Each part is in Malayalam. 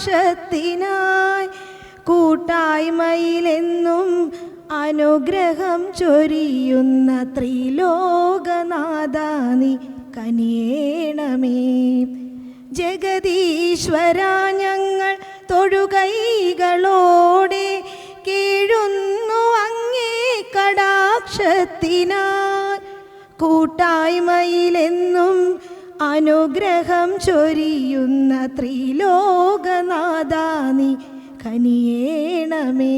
കടാക്ഷത്തിനായി കൂട്ടായ്മയിലെന്നും അനുഗ്രഹം ചൊരിയുന്ന ത്രിലോകനാഥ നീ കനിയേണമേ. ജഗദീശ്വര ഞങ്ങൾ തൊഴുകൈകളോടെ കീഴുന്നു അങ്ങേ കടാക്ഷത്തിനായി കൂട്ടായ്മയിലെന്നും അനുഗ്രഹം ചൊരിയുന്ന ത്രിലോകനാഥ നീ കനിയേണമേ.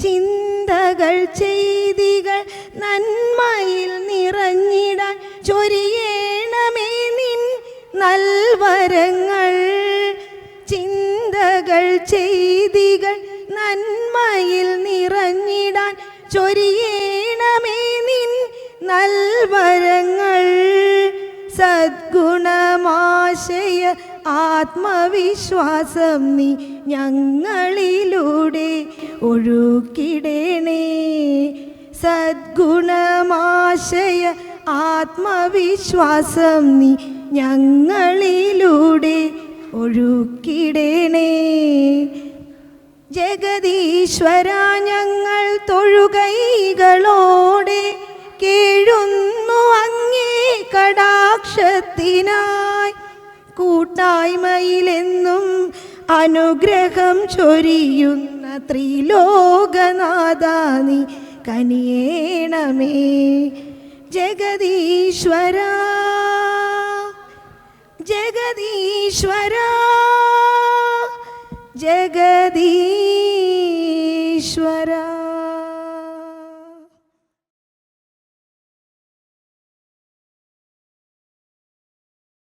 ചിന്തകൾ ചെയ്തികൾ നന്മയിൽ നിറഞ്ഞിടാൻ ചൊരിയേണമേ നിൻ നൽവരങ്ങൾ. ചിന്തകൾ ചെയ്തികൾ നന്മയിൽ നിറഞ്ഞിടാൻ ചൊരിയേണമേ നിൻ നൽവരങ്ങൾ. സദ്ഗുണമാശയ ആത്മവിശ്വാസം നീ ഞങ്ങളിലൂടെ ഒഴുക്കിടണേ. സദ്ഗുണമാശയ ആത്മവിശ്വാസം നീ ഞങ്ങളിലൂടെ ഒഴുക്കിടണേ. ജഗദീശ്വര ഞങ്ങൾ തൊഴുകൈകളോടെ കീഴുന്നു അങ്ങേ കടാക്ഷത്തിനായി കൂട്ടായ്മയിലെന്നും അനുഗ്രഹം ചൊരിയുന്ന ത്രിലോകനാഥ നീ കനിയേണമേ. ജഗദീശ്വര ജഗദീശ്വര ജഗദീശ്വര.